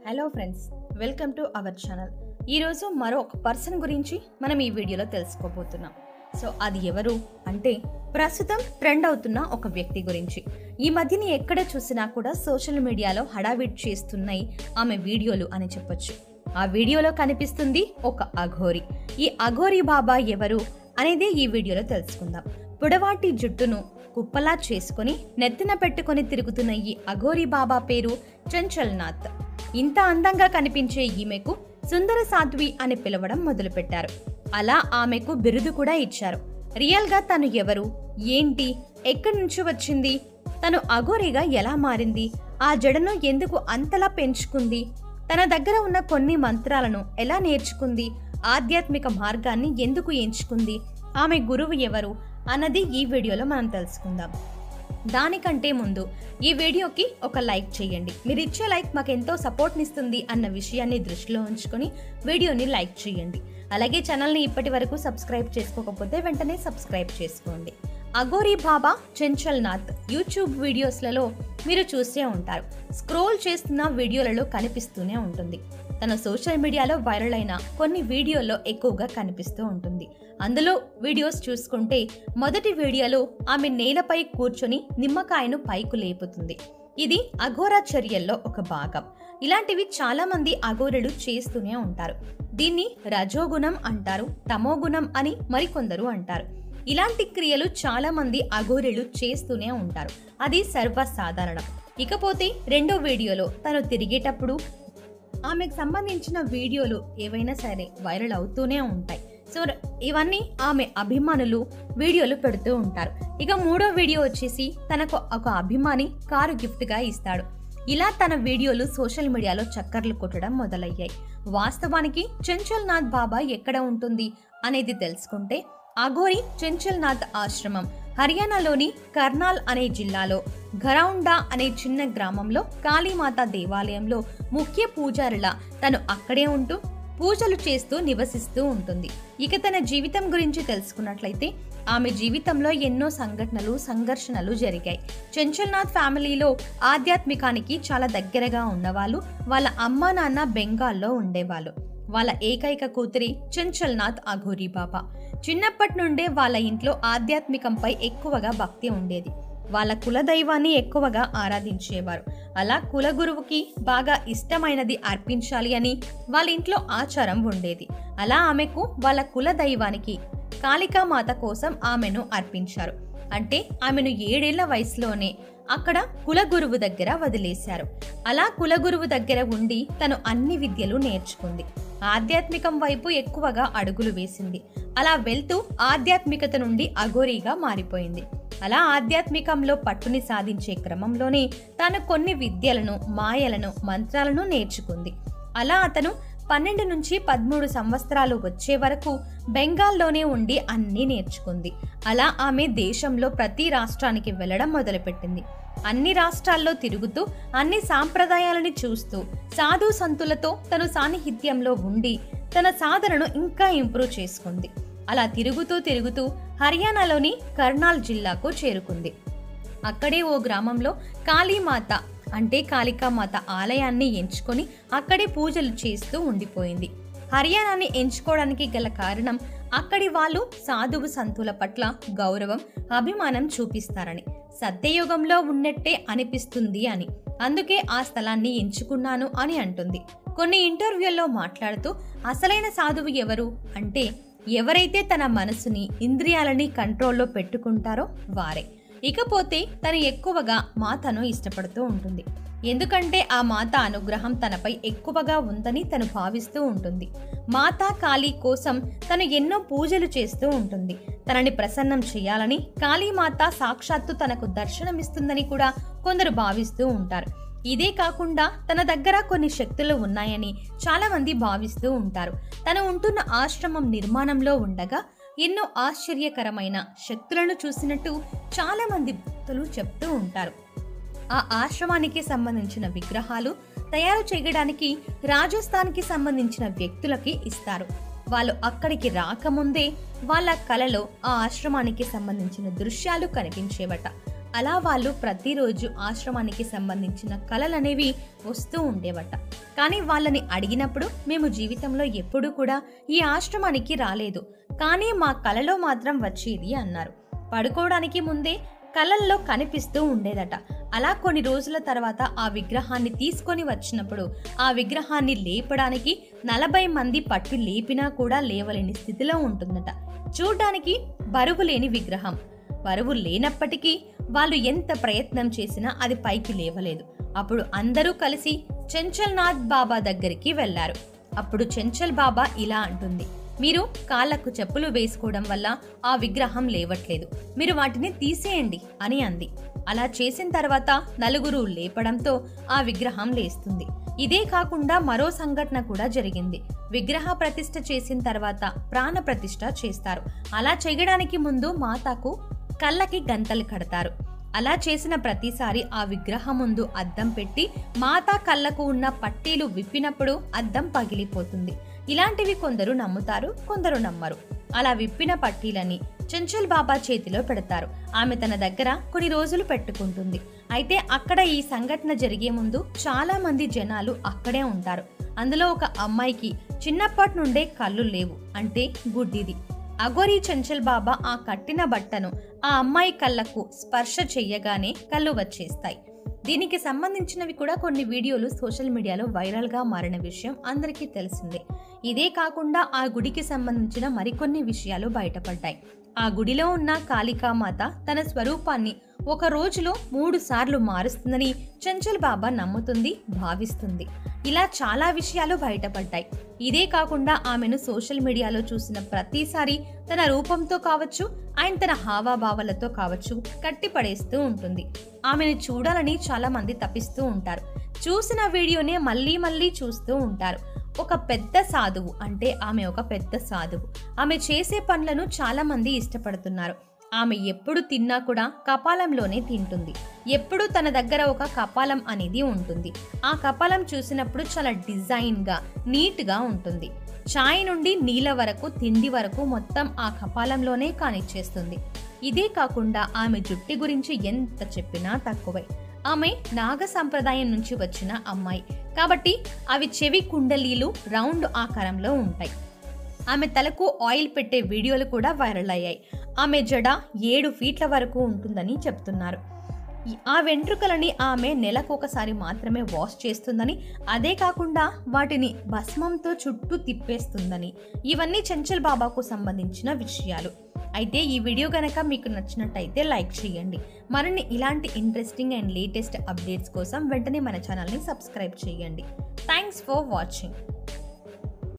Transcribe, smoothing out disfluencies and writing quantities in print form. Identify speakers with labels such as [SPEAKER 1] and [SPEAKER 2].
[SPEAKER 1] Hello friends, welcome to our channel. ఈరోజు మరో ఒక పర్సన్ గురించి మనం ఈ వీడియోలో తెలుసుకోబోతున్నాం. సో అది ఎవరు అంటే ప్రస్తుతం ట్రెండ్ అవుతున్న ఒక వ్యక్తి గురించి. ఈ మధ్యని ఎక్కడ చూసినా కూడా సోషల్ మీడియాలో హడావిడి చేస్తున్నాయి ఆమె వీడియోలు అని చెప్పొచ్చు. ఆ వీడియోలో కనిపిస్తుంది ఒక అఘోరి. ఈ అఘోరి బాబా ఎవరు అనేది ఈ వీడియోలో తెలుసుకుందాం. పొడవాటి జుట్టును కుప్పలా చేసుకుని నెత్తిన పెట్టుకుని తిరుగుతున్న ఈ అఘోరి బాబా పేరు చంచల్నాథ్. ఇంత అందంగా కనిపించే ఈమెకు సుందర సాధ్వి అని పిలవడం మొదలుపెట్టారు. అలా ఆమెకు బిరుదు కూడా ఇచ్చారు. రియల్ గా తను ఎవరు, ఏంటి, ఎక్కడి నుంచి వచ్చింది, తను అఘోరిగా ఎలా మారింది, ఆ జడను ఎందుకు అంతలా పెంచుకుంది, తన దగ్గర ఉన్న కొన్ని మంత్రాలను ఎలా నేర్చుకుంది, ఆధ్యాత్మిక మార్గాన్ని ఎందుకు ఎంచుకుంది, ఆమె గురువు ఎవరు అన్నది ఈ వీడియోలో మనం తెలుసుకుందాం. దానికంటే ముందు ఈ వీడియోకి ఒక లైక్ చేయండి. మీరు ఇచ్చే లైక్ మాకు ఎంతో సపోర్ట్నిస్తుంది అన్న విషయాన్ని దృష్టిలో ఉంచుకొని వీడియోని లైక్ చేయండి. అలాగే ఛానల్ని ఇప్పటి వరకు సబ్స్క్రైబ్ చేసుకోకపోతే వెంటనే సబ్స్క్రైబ్ చేసుకోండి. అఘోరి బాబా చంచల్నాథ్ యూట్యూబ్ వీడియోస్లలో మీరు చూసే ఉంటారు. స్క్రోల్ చేస్తున్న వీడియోలలో కనిపిస్తూనే ఉంటుంది. తన సోషల్ మీడియాలో వైరల్ అయిన కొన్ని వీడియోల్లో ఎక్కువగా కనిపిస్తూ ఉంటుంది. అందులో వీడియోస్ చూసుకుంటే మొదటి వీడియోలో ఆమె నేలపై కూర్చొని నిమ్మకాయను పైకి లేపుతుంది. ఇది అఘోరా చర్యల్లో ఒక భాగం. ఇలాంటివి చాలా మంది అఘోరులు చేస్తూనే ఉంటారు. దీన్ని రజోగుణం అంటారు, తమోగుణం అని మరికొందరు అంటారు. ఇలాంటి క్రియలు చాలా మంది అఘోరులు చేస్తూనే ఉంటారు. అది సర్వసాధారణం. ఇకపోతే రెండో వీడియోలో తను తిరిగేటప్పుడు ఆమెకు సంబంధించిన వీడియోలు ఏవైనా సరే వైరల్ అవుతూనే ఉంటాయి. సో ఇవన్నీ ఆమె అభిమానులు వీడియోలు పెడుతూ ఉంటారు. ఇక మూడో వీడియో వచ్చేసి తనకు ఒక అభిమాని కారు గిఫ్ట్ గా ఇస్తాడు. ఇలా తన వీడియోలు సోషల్ మీడియాలో చక్కర్లు కొట్టడం మొదలయ్యాయి. వాస్తవానికి చంచల్నాథ్ బాబా ఎక్కడ ఉంటుంది అనేది తెలుసుకుంటే అఘోరి చంచల్నాథ్ ఆశ్రమం హర్యానాలోని కర్నాల్ అనే జిల్లాలో ఘరౌండా అనే చిన్న గ్రామంలో కాళీమాత దేవాలయంలో ముఖ్య పూజారిలా తను అక్కడే ఉంటూ పూజలు చేస్తూ నివసిస్తూ ఉంటుంది. ఇక తన జీవితం గురించి తెలుసుకున్నట్లయితే ఆమె జీవితంలో ఎన్నో సంఘటనలు, సంఘర్షణలు జరిగాయి. చంచల్నాథ్ ఫ్యామిలీలో ఆధ్యాత్మికానికి చాలా దగ్గరగా ఉన్నవాళ్ళు. వాళ్ళ అమ్మా నాన్న బెంగాల్లో ఉండేవాళ్ళు. వాళ్ళ ఏకైక కూతురి చంచల్నాథ్ అఘోరి బాబా. చిన్నప్పటి నుండే వాళ్ళ ఇంట్లో ఆధ్యాత్మికంపై ఎక్కువగా భక్తి ఉండేది. వాళ్ళ కులదైవాన్ని ఎక్కువగా ఆరాధించేవారు. అలా కులగురువుకి బాగా ఇష్టమైనది అర్పించాలి అని వాళ్ళ ఇంట్లో ఆచారం ఉండేది. అలా ఆమెకు వాళ్ళ కులదైవానికి కాళికామాత కోసం ఆమెను అర్పించారు. అంటే ఆమెను 7 ఏళ్ల వయసులోనే అక్కడ కులగురువు దగ్గర వదిలేశారు. అలా కులగురువు దగ్గర ఉండి తను అన్ని విద్యలు నేర్చుకుంది. ఆధ్యాత్మికం వైపు ఎక్కువగా అడుగులు వేసింది. అలా వెళ్తూ ఆధ్యాత్మికత నుండి అఘోరిగా మారిపోయింది. అలా ఆధ్యాత్మికంలో పట్టుని సాధించే క్రమంలోనే తాను కొన్ని విద్యలను, మాయలను, మంత్రాలను నేర్చుకుంది. అలా అతను 12 నుంచి 13 సంవత్సరాలు వచ్చే వరకు బెంగాల్లోనే ఉండి అన్నీ నేర్చుకుంది. అలా ఆమె దేశంలో ప్రతి రాష్ట్రానికి వెళ్లడం మొదలుపెట్టింది. అన్ని రాష్ట్రాల్లో తిరుగుతూ అన్ని సాంప్రదాయాలని చూస్తూ సాధు సంతులతో తను సాన్నిహిత్యంలో ఉండి తన సాధనను ఇంకా ఇంప్రూవ్ చేసుకుంది. అలా తిరుగుతూ హర్యానాలోని కర్నాల్ జిల్లాకు చేరుకుంది. అక్కడే ఓ గ్రామంలో కాళీమాత అంటే కాళికామాత ఆలయాన్ని ఎంచుకొని అక్కడే పూజలు చేస్తూ ఉండిపోయింది. హర్యానాని ఎంచుకోవడానికి గల కారణం అక్కడి వాళ్ళు సాధువు సంతుల పట్ల గౌరవం, అభిమానం చూపిస్తారని, సత్యయుగంలో ఉన్నట్టే అనిపిస్తుంది అని. అందుకే ఆ స్థలాన్ని ఎంచుకున్నాను అని అంటుంది. కొన్ని ఇంటర్వ్యూల్లో మాట్లాడుతూ అసలైన సాధువు ఎవరు అంటే ఎవరైతే తన మనసుని, ఇంద్రియాలని కంట్రోల్లో పెట్టుకుంటారో వారే. ఇకపోతే తను ఎక్కువగా మాతను ఇష్టపడుతూ ఉంటుంది. ఎందుకంటే ఆ మాత అనుగ్రహం తనపై ఎక్కువగా ఉందని తను భావిస్తూ ఉంటుంది. మాతా కాళీ కోసం తను ఎన్నో పూజలు చేస్తూ ఉంటుంది. తనని ప్రసన్నం చేయాలని కాళీమాత సాక్షాత్తు తనకు దర్శనమిస్తుందని కూడా కొందరు భావిస్తూ ఉంటారు. ఇదే కాకుండా తన దగ్గర కొన్ని శక్తులు ఉన్నాయని చాలా మంది భావిస్తూ ఉంటారు. తను ఉంటున్న ఆశ్రమం నిర్మాణంలో ఉండగా ఎన్నో ఆశ్చర్యకరమైన శక్తులను చూసినట్టు చాలా మంది భక్తులు చెప్తూ ఉంటారు. ఆ ఆశ్రమానికి సంబంధించిన విగ్రహాలు తయారు చేయడానికి రాజస్థాన్కి సంబంధించిన వ్యక్తులకి ఇస్తారు. వాళ్ళు అక్కడికి రాకముందే వాళ్ళ కలలో ఆ ఆశ్రమానికి సంబంధించిన దృశ్యాలు కనిపించేవట. అలా వాళ్ళు ప్రతిరోజు ఆశ్రమానికి సంబంధించిన కళలనేవి వస్తూ ఉండేవట. కానీ వాళ్ళని అడిగినప్పుడు మేము జీవితంలో ఎప్పుడూ కూడా ఈ ఆశ్రమానికి రాలేదు, కానీ మా కలలో మాత్రం వచ్చేది అన్నారు. పడుకోవడానికి ముందే కలల్లో కనిపిస్తూ ఉండేదట. అలా కొన్ని రోజుల తర్వాత ఆ విగ్రహాన్ని తీసుకొని వచ్చినప్పుడు ఆ విగ్రహాన్ని లేపడానికి 40 మంది పట్టి లేపినా కూడా లేవలేని స్థితిలో ఉంటుందట. చూడ్డానికి బరువు లేని విగ్రహం. బరువు లేనప్పటికీ వాళ్ళు ఎంత ప్రయత్నం చేసినా అది పైకి లేవలేదు. అప్పుడు అందరూ కలిసి చెంచల్నాథ్ బాబా దగ్గరికి వెళ్లారు. అప్పుడు చెంచల్ బాబా ఇలా అంటుంది, మీరు కాళ్లకు చెప్పులు వేసుకోవడం వల్ల ఆ విగ్రహం లేవట్లేదు, మీరు వాటిని తీసేయండి అని అంది. అలా చేసిన తర్వాత నలుగురు లేపడంతో ఆ విగ్రహం లేస్తుంది. ఇదే కాకుండా మరో సంఘటన కూడా జరిగింది. విగ్రహ ప్రతిష్ఠ చేసిన తర్వాత ప్రాణ ప్రతిష్ఠ చేస్తారు. అలా చేయడానికి ముందు మాతకు కళ్ళకి గంతలు కడతారు. అలా చేసిన ప్రతిసారి ఆ విగ్రహం ముందు అద్దం పెట్టి మాతా కళ్ళకు ఉన్న పట్టీలు విప్పినప్పుడు అద్దం పగిలిపోతుంది. ఇలాంటివి కొందరు నమ్ముతారు, కొందరు నమ్మరు. అలా విప్పిన పట్టీలని చెంచల్ బాబా చేతిలో పెడతారు. ఆమె తన దగ్గర కొన్ని రోజులు పెట్టుకుంటుంది. అయితే అక్కడ ఈ సంఘటన జరిగే ముందు చాలా మంది జనాలు అక్కడే ఉంటారు. అందులో ఒక అమ్మాయికి చిన్నప్పటి నుండే కళ్ళు లేవు, అంటే గుడ్డిది. అఘోరీ చెంచల్ బాబా ఆ కట్టిన బట్టను ఆ అమ్మాయి కళ్ళకు స్పర్శ చెయ్యగానే కళ్ళు వచ్చేస్తాయి. దీనికి సంబంధించినవి కూడా కొన్ని వీడియోలు సోషల్ మీడియాలో వైరల్ గా మారిన విషయం అందరికీ తెలిసిందే. ఇదే కాకుండా ఆ గుడికి సంబంధించిన మరికొన్ని విషయాలు బయటపడ్డాయి. ఆ గుడిలో ఉన్న కాళికామాత తన స్వరూపాన్ని ఒక రోజులో 3 సార్లు మారుస్తుందని చెంచల్ బాబా నమ్ముతుంది, భావిస్తుంది. ఇలా చాలా విషయాలు బయటపడ్డాయి. ఇదే కాకుండా ఆమెను సోషల్ మీడియాలో చూసిన ప్రతిసారి తన రూపంతో కావచ్చు, ఆయన తన హావాభావాలతో కావచ్చు కట్టిపడేస్తూ ఉంటుంది. ఆమెను చూడాలని చాలా మంది తపిస్తూ ఉంటారు. చూసిన వీడియోనే మళ్ళీ మళ్ళీ చూస్తూ ఉంటారు. ఒక పెద్ద సాధువు, అంటే ఆమె ఒక పెద్ద సాధువు. ఆమె చేసే పనులను చాలా మంది ఇష్టపడుతున్నారు. ఆమె ఎప్పుడు తిన్నా కూడా కపాలంలోనే తింటుంది. ఎప్పుడు తన దగ్గర ఒక కపాలం అనేది ఉంటుంది. ఆ కపాలం చూసినప్పుడు చాలా డిజైన్ గా, నీట్ గా ఉంటుంది. చాయ్ నుండి నీళ్ళ వరకు, తిండి వరకు మొత్తం ఆ కపాలంలోనే కానిచ్చేస్తుంది. ఇదే కాకుండా ఆమె జుట్టు గురించి ఎంత చెప్పినా తక్కువే. ఆమె నాగ సంప్రదాయం నుంచి వచ్చిన అమ్మాయి కాబట్టి అవి చెవి కుండలీలు రౌండ్ ఆకారంలో ఉంటాయి. ఆమె తలకు ఆయిల్ పెట్టే వీడియోలు కూడా వైరల్ అయ్యాయి. ఆమె జడ 7 ఫీట్ల వరకు ఉంటుందని చెప్తున్నారు. ఆ వెంట్రుకలని ఆమె నెలకొకసారి మాత్రమే వాష్ చేస్తుందని, అదే కాకుండా వాటిని భస్మంతో చుట్టూ తిప్పేస్తుందని. ఇవన్నీ చెంచల్ బాబాకు సంబంధించిన విషయాలు. అయితే ఈ వీడియో గనక మీకు నచ్చినట్టయితే లైక్ చేయండి. మరిన్ని ఇలాంటి ఇంట్రెస్టింగ్ అండ్ లేటెస్ట్ అప్డేట్స్ కోసం వెంటనే మన ఛానల్ని సబ్స్క్రైబ్ చేయండి. Thanks for watching.